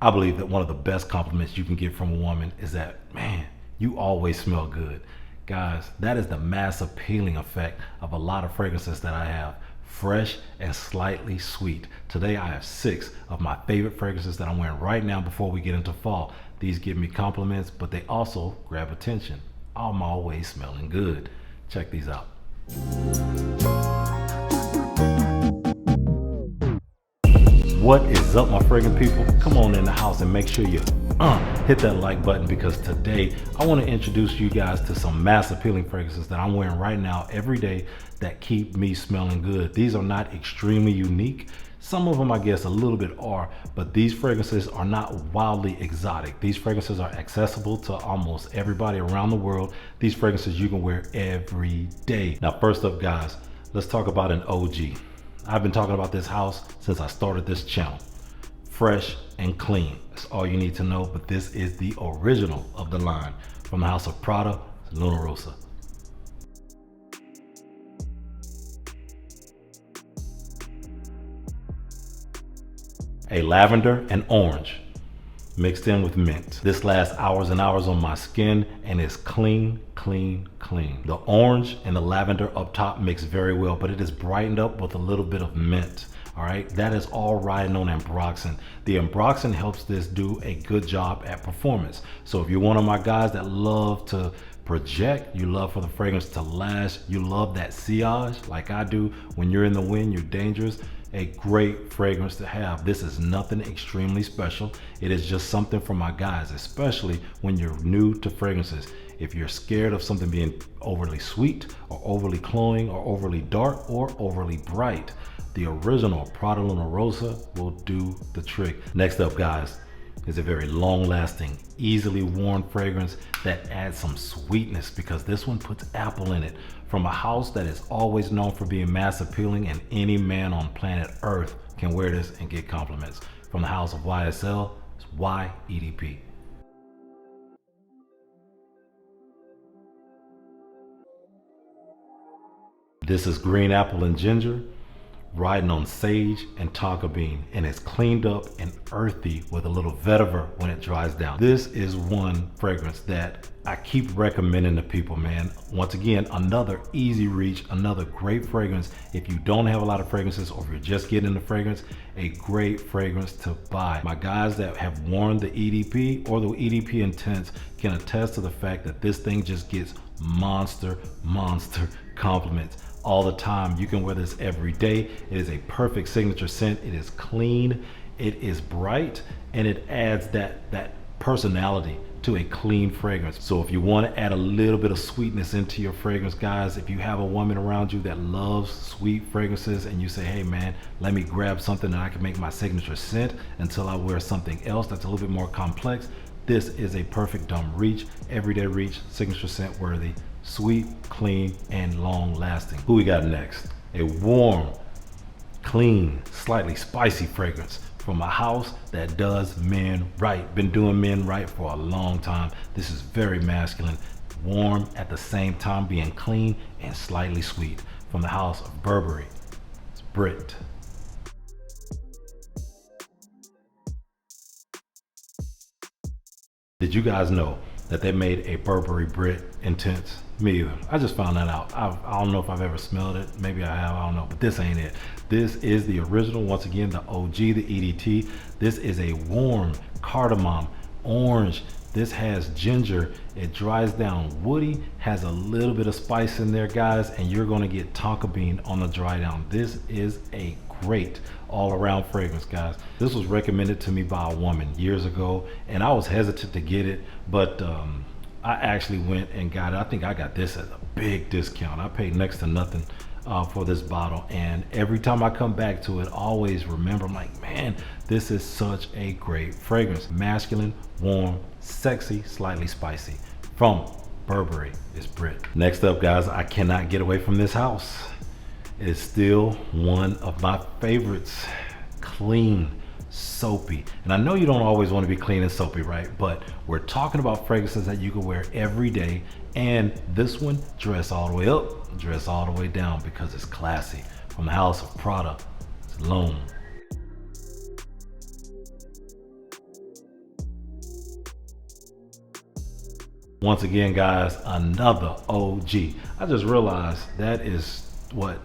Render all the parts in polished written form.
I believe that one of the best compliments you can get from a woman is that, man, you always smell good. Guys, that is the mass appealing effect of a lot of fragrances that I have. Fresh and slightly sweet. Today I have 6 of my favorite fragrances that I'm wearing right now before we get into fall. These give me compliments, but they also grab attention. I'm always smelling good. Check these out. What is up, my fragrant people? Come on in the house and make sure you hit that like button, because today I want to introduce you guys to some mass appealing fragrances that I'm wearing right now every day that keep me smelling good. These are not extremely unique. Some of them I guess a little bit are, but these fragrances are not wildly exotic. These fragrances are accessible to almost everybody around the world. These fragrances you can wear every day. Now, first up, guys, let's talk about an OG. I've been talking about this house since I started this channel. Fresh and clean, that's all you need to know, but this is the original of the line. From the house of Prada, Luna Rosa. A lavender and orange mixed in with mint. This lasts hours and hours on my skin and is clean, clean, clean. The orange and the lavender up top mix very well, but it is brightened up with a little bit of mint. All right, that is all riding on ambroxan. The ambroxan helps this do a good job at performance. So if you're one of my guys that love to project, you love for the fragrance to last, you love that sillage like I do, when you're in the wind, you're dangerous, a great fragrance to have. This is nothing extremely special. It is just something for my guys, especially when you're new to fragrances. If you're scared of something being overly sweet or overly cloying or overly dark or overly bright, the original Prada Luna Rosa will do the trick. Next up, guys, is a very long-lasting, easily worn fragrance that adds some sweetness, because this one puts apple in it. From a house that is always known for being mass appealing, and any man on planet Earth can wear this and get compliments. From the house of YSL, it's YEDP. This is green apple and ginger, riding on sage and tonka bean, and it's cleaned up and earthy with a little vetiver when it dries down. This is one fragrance that I keep recommending to people, man. Once again, another easy reach, another great fragrance. If you don't have a lot of fragrances, or if you're just getting into fragrance, a great fragrance to buy. My guys that have worn the EDP or the EDP Intense can attest to the fact that this thing just gets monster compliments all the time. You can wear this every day. It is a perfect signature scent. It is clean, it is bright, and it adds that personality to a clean fragrance. So if you want to add a little bit of sweetness into your fragrance, guys, if you have a woman around you that loves sweet fragrances and you say, hey man, let me grab something that I can make my signature scent until I wear something else that's a little bit more complex, this is a perfect dumb reach, everyday reach, signature scent worthy, sweet, clean, and long lasting. Who we got next? A warm, clean, slightly spicy fragrance from a house that does men right. Been doing men right for a long time. This is very masculine, warm at the same time being clean and slightly sweet. From the house of Burberry, it's Brit. Did you guys know that they made a Burberry Brit Intense? Me either. I just found that out. I don't know if I've ever smelled it. Maybe I have, I don't know, but this ain't it. This is the original, once again, the OG, the EDT. This is a warm cardamom orange. This has ginger. It dries down woody, has a little bit of spice in there, guys, and you're gonna get tonka bean on the dry down. This is a great all-around fragrance, guys. This was recommended to me by a woman years ago, and I was hesitant to get it, but I actually went and got it. I think I got this at a big discount. I paid next to nothing for this bottle, and every time I come back to it, I always remember, I'm like, man, this is such a great fragrance. Masculine, warm, sexy, slightly spicy. From Burberry is Brit. Next up, guys, I cannot get away from this house. It is still one of my favorites. Clean, soapy. And I know you don't always want to be clean and soapy, right? But we're talking about fragrances that you can wear every day. And this one, dress all the way up, dress all the way down, because it's classy. From the house of Prada, it's L'Homme. Once again, guys, another OG. I just realized that is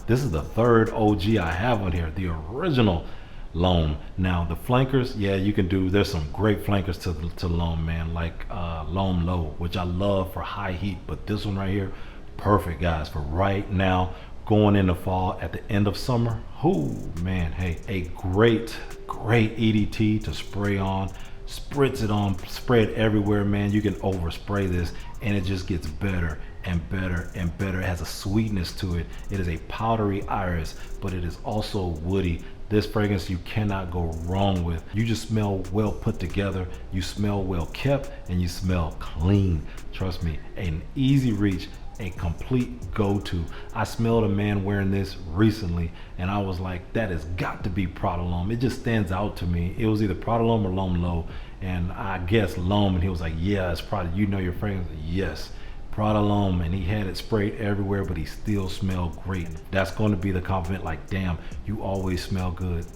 this is the third OG I have on here, the original loam. Now the flankers, yeah, you can do, there's some great flankers to loam, man, like loam low, which I love for high heat, but this one right here, perfect, guys, for right now, going into fall, at the end of summer. Oh man, hey, a great EDT to spray on, spritz it on, spray it everywhere, man. You can overspray this and it just gets better and better and better. It has a sweetness to it. It is a powdery iris, but it is also woody. This fragrance you cannot go wrong with. You just smell well put together, you smell well kept, and you smell clean. Trust me, an easy reach, a complete go-to. I smelled a man wearing this recently and I was like, that has got to be Prada L'Homme. It just stands out to me. It was either Prada L'Homme or L'Homme Low, and I guess L'Homme, and he was like, yeah, it's Prada. You know your fragrance? Yes, Prada L'Homme. And he had it sprayed everywhere, but he still smelled great. That's going to be the compliment, like, damn, you always smell good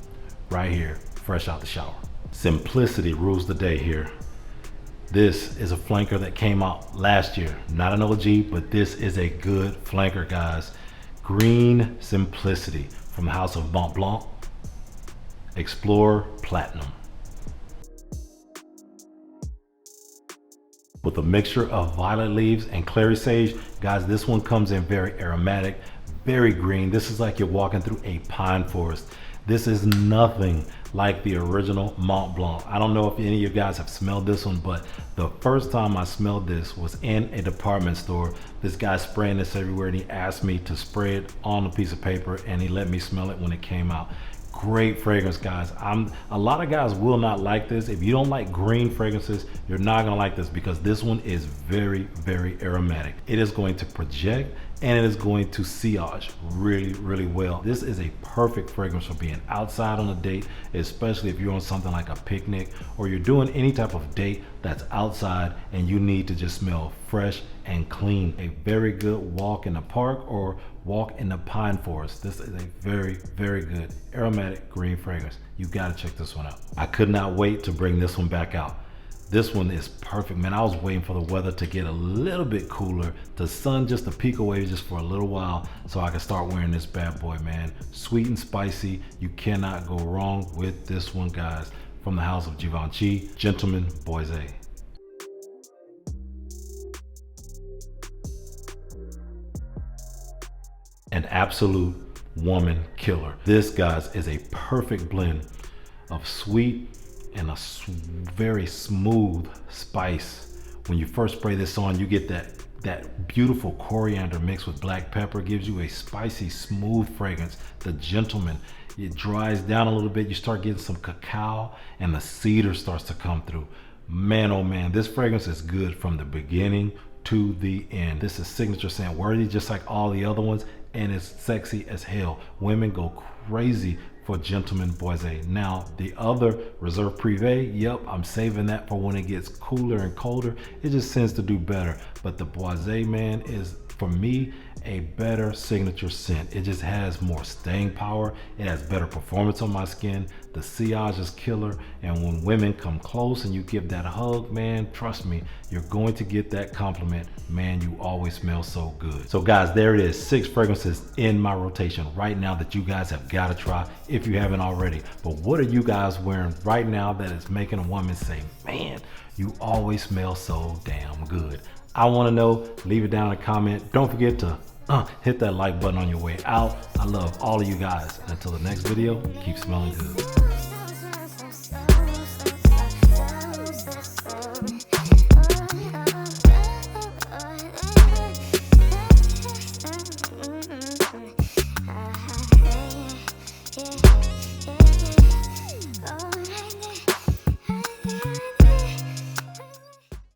right here, fresh out the shower. Simplicity rules the day here. This is a flanker that came out last year. Not an OG, but this is a good flanker, guys. Green Simplicity from the house of Mont Blanc. Explorer Platinum. With a mixture of violet leaves and clary sage. Guys, this one comes in very aromatic, very green. This is like you're walking through a pine forest. This is nothing like the original Mont Blanc. I don't know if any of you guys have smelled this one, but the first time I smelled this was in a department store. This guy spraying this everywhere and he asked me to spray it on a piece of paper and he let me smell it when it came out. Great fragrance, guys. A lot of guys will not like this. If you don't like green fragrances, you're not gonna like this, because this one is very aromatic. It is going to project and it is going to sillage really well. This is a perfect fragrance for being outside on a date, especially if you're on something like a picnic or you're doing any type of date that's outside and you need to just smell fresh and clean. A very good walk in the park or walk in the pine forest. This is a very good aromatic green fragrance. You gotta check this one out. I could not wait to bring this one back out. This one is perfect, man. I was waiting for the weather to get a little bit cooler, the sun just to peek away just for a little while, so I can start wearing this bad boy, man. Sweet and spicy. You cannot go wrong with this one, guys. From the house of Givenchy, Gentleman Boise. An absolute woman killer. This, guys, is a perfect blend of sweet and a very smooth spice. When you first spray this on, you get that beautiful coriander mixed with black pepper. Gives you a spicy, smooth fragrance. The Gentleman, it dries down a little bit. You start getting some cacao and the cedar starts to come through. Man, oh man, this fragrance is good from the beginning to the end. This is signature scent worthy, just like all the other ones, and it's sexy as hell. Women go crazy for Gentleman Boise. Now, the other Reserve Privé, yep, I'm saving that for when it gets cooler and colder. It just tends to do better. But the Boise, man, is, for me, a better signature scent. It just has more staying power. It has better performance on my skin. The sillage is killer. And when women come close and you give that hug, man, trust me, you're going to get that compliment. Man, you always smell so good. So guys, there it is. 6 fragrances in my rotation right now that you guys have got to try if you haven't already. But what are you guys wearing right now that is making a woman say, man, you always smell so damn good? I want to know. Leave it down in a comment. Don't forget to hit that like button on your way out. I love all of you guys. Until the next video, keep smelling good.